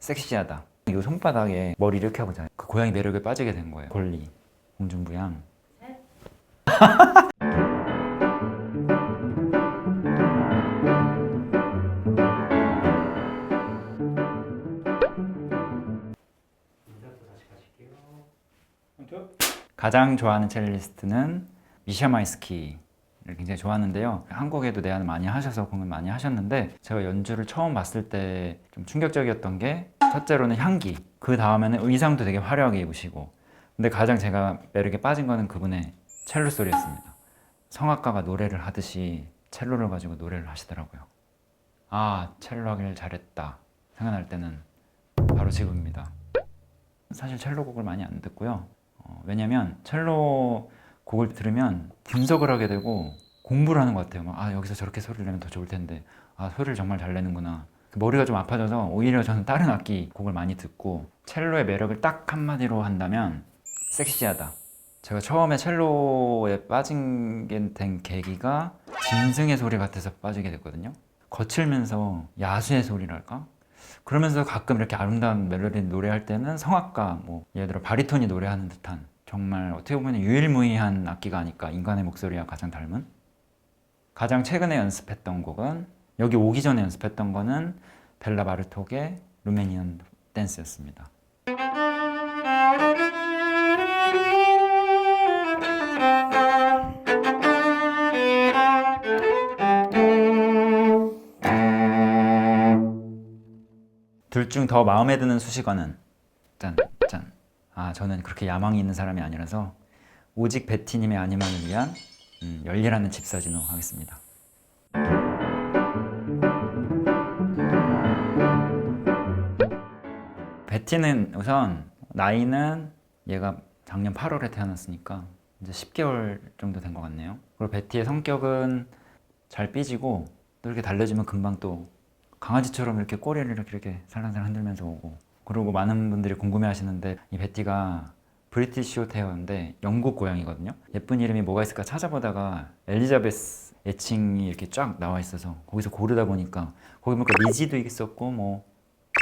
섹시하다. 이 손바닥에 머리 이렇게 하고 자요. 그 고양이 매력에 빠지게 된 거예요. 권리, 공중부양. 가장 좋아하는 첼리스트는 미샤 마이스키를 굉장히 좋아하는데요. 한국에도 내한 많이 하셔서 공연 많이 하셨는데 제가 연주를 처음 봤을 때 좀 충격적이었던 게 첫째로는 향기, 그 다음에는 의상도 되게 화려하게 입으시고, 근데 가장 제가 매력에 빠진 거는 그분의 첼로 소리였습니다. 성악가가 노래를 하듯이 첼로를 가지고 노래를 하시더라고요. 아, 첼로 하길 잘했다 생각날 때는 바로 지금입니다. 사실 첼로 곡을 많이 안 듣고요. 왜냐면 첼로 곡을 들으면 분석을 하게 되고 공부를 하는 것 같아요. 아, 여기서 저렇게 소리를 내면 더 좋을 텐데, 아, 소리를 정말 잘 내는구나. 머리가 좀 아파져서 오히려 저는 다른 악기 곡을 많이 듣고, 첼로의 매력을 딱 한마디로 한다면 섹시하다. 제가 처음에 첼로에 빠진 게 된 계기가 짐승의 소리 같아서 빠지게 됐거든요. 거칠면서 야수의 소리랄까? 그러면서 가끔 이렇게 아름다운 멜로디 노래할 때는 성악가, 뭐 예를 들어 바리톤이 노래하는 듯한, 정말 어떻게 보면 유일무이한 악기가 아닐까, 인간의 목소리와 가장 닮은. 가장 최근에 연습했던 곡은, 여기 오기 전에 연습했던 거는 벨라 바르톡의 루메니안 댄스였습니다. 둘 중 더 마음에 드는 수식어는 짠, 짠. 아, 저는 그렇게 야망이 있는 사람이 아니라서 오직 베티님의 아니만을 위한 열일하는 집사진호 하겠습니다. 베티는 우선 나이는, 얘가 작년 8월에 태어났으니까 이제 10개월 정도 된 것 같네요. 그리고 베티의 성격은 잘 삐지고, 또 이렇게 달래주면 금방 또 강아지처럼 이렇게 꼬리를 이렇게 살랑살랑 흔들면서 오고. 그리고 많은 분들이 궁금해 하시는데, 이 베티가 브리티시 숏헤어인데 영국 고양이거든요. 예쁜 이름이 뭐가 있을까 찾아보다가 엘리자베스 애칭이 이렇게 쫙 나와 있어서 거기서 고르다 보니까, 거기 보니까 리지도 있었고 뭐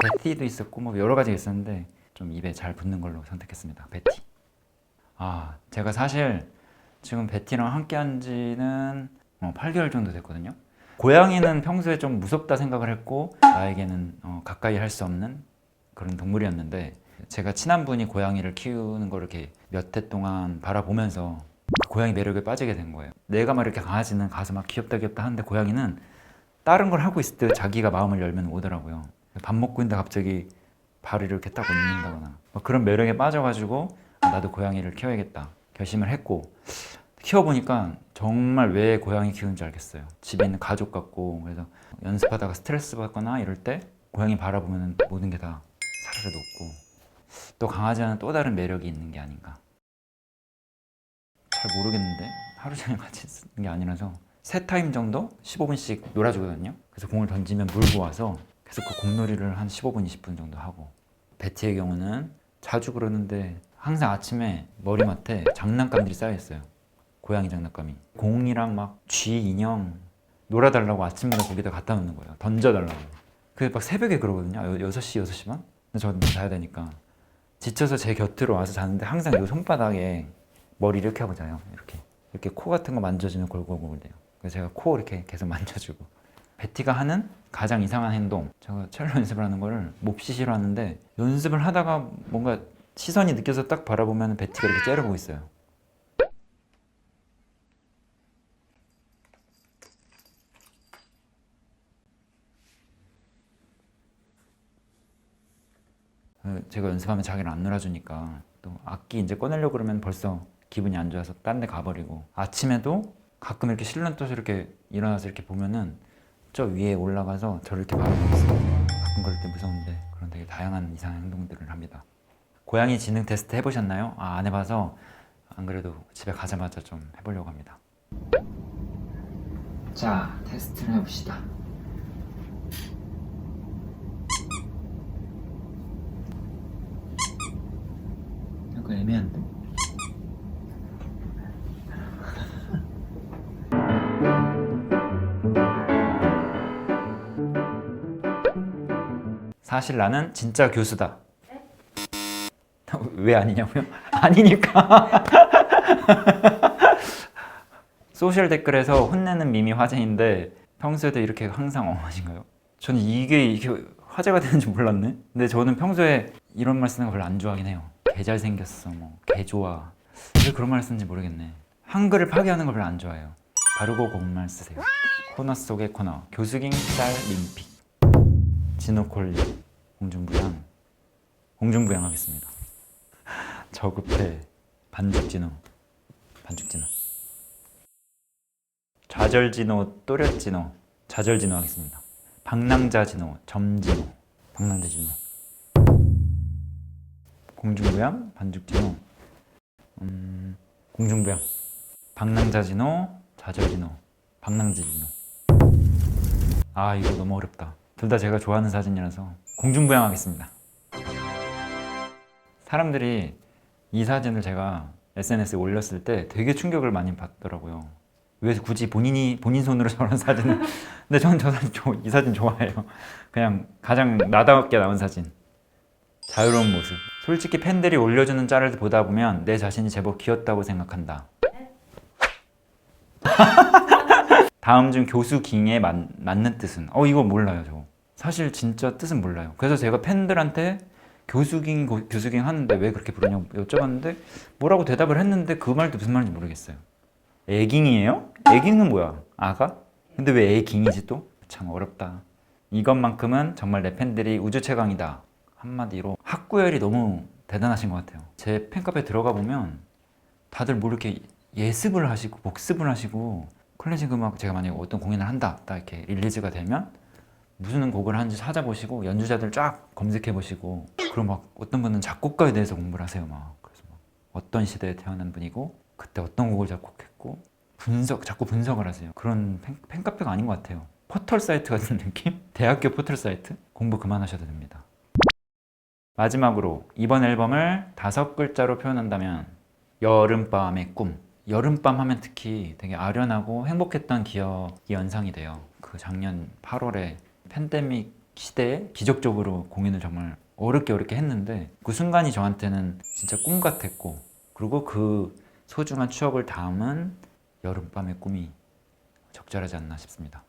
베티도 있었고 뭐 여러 가지가 있었는데 좀 입에 잘 붙는 걸로 선택했습니다. 베티. 아, 제가 사실 지금 베티랑 함께 한 지는 8개월 정도 됐거든요. 고양이는 평소에 좀 무섭다 생각을 했고, 나에게는 가까이 할 수 없는 그런 동물이었는데, 제가 친한 분이 고양이를 키우는 걸 이렇게 몇 해 동안 바라보면서 고양이 매력에 빠지게 된 거예요. 내가 막 이렇게 강아지는 가서 막 귀엽다 귀엽다 하는데, 고양이는 다른 걸 하고 있을 때 자기가 마음을 열면 오더라고요. 밥 먹고 있는데 갑자기 발을 이렇게 딱 얹는다거나, 그런 매력에 빠져가지고 나도 고양이를 키워야겠다 결심을 했고, 키워보니까 정말 왜 고양이 키우는지 알겠어요. 집에 있는 가족 같고, 그래서 연습하다가 스트레스 받거나 이럴 때 고양이 바라보면 모든 게 다 사르르 녹고, 또 강아지와는 또 다른 매력이 있는 게 아닌가. 잘 모르겠는데 하루 종일 같이 쓰는 게 아니라서 세 타임 정도 15분씩 놀아주거든요. 그래서 공을 던지면 물고 와서 계속 그 공놀이를 한 15분, 20분 정도 하고. 베티의 경우는 자주 그러는데 항상 아침에 머리맡에 장난감들이 쌓여있어요. 고양이 장난감이. 공이랑 막 쥐 인형 놀아달라고 아침마다 거기다 갖다 놓는 거예요. 던져달라고. 그게 막 새벽에 그러거든요. 6시, 6시 반? 근데 저는 자야 되니까 지쳐서 제 곁으로 와서 자는데 항상 이 손바닥에 머리 이렇게 하고 자요. 이렇게 코 같은 거 만져주면 골골골 돼요. 그래서 제가 코 이렇게 계속 만져주고. 베티가 하는 가장 이상한 행동, 제가 첼로 연습을 하는 거를 몹시 싫어하는데, 연습을 하다가 뭔가 시선이 느껴서 딱 바라보면 베티가 이렇게 째려보고 있어요. 제가 연습하면 자기를 안 놀아주니까, 또 악기 이제 꺼내려고 그러면 벌써 기분이 안 좋아서 딴 데 가버리고, 아침에도 가끔 이렇게 실눈 떠서 이렇게 일어나서 이렇게 보면은 저 위에 올라가서 저를 이렇게 바라보고 있어요. 가끔 그럴 때 무서운데, 그런 되게 다양한 이상한 행동들을 합니다. 고양이 지능 테스트 해보셨나요? 아, 안 해봐서 안 그래도 집에 가자마자 좀 해보려고 합니다. 자, 테스트를 해봅시다. 약간 애매한데? 사실 나는 진짜 교수다. 왜 아니냐고요? 아니니까. 소셜 댓글에서 혼내는 밈이 화제인데 평소에도 이렇게 항상 엉하신가요? 저는 이게 화제가 되는지 몰랐네. 근데 저는 평소에 이런 말 쓰는 거 별로 안 좋아하긴 해요. 개 잘생겼어, 뭐 개 좋아. 왜 그런 말 쓰는지 모르겠네. 한글을 파괴하는 걸 별로 안 좋아해요. 바르고 고운 말 쓰세요. 코너 속의 코너. 교수깅 쌀 림픽. 진호콜리. 공중부양. 공중부양 하겠습니다. 저급해. 반죽진호. 반죽진호. 좌절진호, 또렷진호. 좌절진호 하겠습니다. 방랑자진호, 점진호. 방랑자진호. 공중부양, 반죽진호. 공중부양. 방랑자진호, 좌절진호. 방랑자진호. 아, 이거 너무 어렵다. 둘 다 제가 좋아하는 사진이라서 공중부양 하겠습니다. 사람들이 이 사진을 제가 SNS에 올렸을 때 되게 충격을 많이 받더라고요. 왜 굳이 본인 손으로 저런 사진을. 근데 저는 이 사진 좋아해요. 그냥 가장 나답게 나온 사진. 자유로운 모습. 솔직히 팬들이 올려주는 짤을 보다 보면 내 자신이 제법 귀엽다고 생각한다. 다음 중 교수깅에 맞는 뜻은? 이거 몰라요, 저. 사실 진짜 뜻은 몰라요. 그래서 제가 팬들한테 교수깅 하는데 왜 그렇게 부르냐고 여쭤봤는데 뭐라고 대답을 했는데 그 말도 무슨 말인지 모르겠어요. 애깅이에요? 애깅은 뭐야? 아가? 근데 왜 애깅이지 또? 참 어렵다. 이것만큼은 정말 내 팬들이 우주 최강이다. 한마디로 학구열이 너무 대단하신 것 같아요. 제 팬카페 들어가 보면 다들 뭐 이렇게 예습을 하시고 복습을 하시고 클래식 음악 제가 만약에 어떤 공연을 한다 딱 이렇게 릴리즈가 되면 무슨 곡을 하는지 찾아보시고 연주자들 쫙 검색해 보시고 그리고 막 어떤 분은 작곡가에 대해서 공부를 하세요. 막 그래서 막 어떤 시대에 태어난 분이고 그때 어떤 곡을 작곡했고 자꾸 분석을 하세요. 그런 팬카페가 아닌 것 같아요. 포털 사이트 같은 느낌? 대학교 포털 사이트? 공부 그만하셔도 됩니다. 마지막으로 이번 앨범을 5글자로 표현한다면 여름밤의 꿈. 여름밤 하면 특히 되게 아련하고 행복했던 기억이 연상이 돼요. 그 작년 8월에 팬데믹 시대에 기적적으로 공연을 정말 어렵게 했는데 그 순간이 저한테는 진짜 꿈 같았고 그리고 그 소중한 추억을 담은 여름밤의 꿈이 적절하지 않나 싶습니다.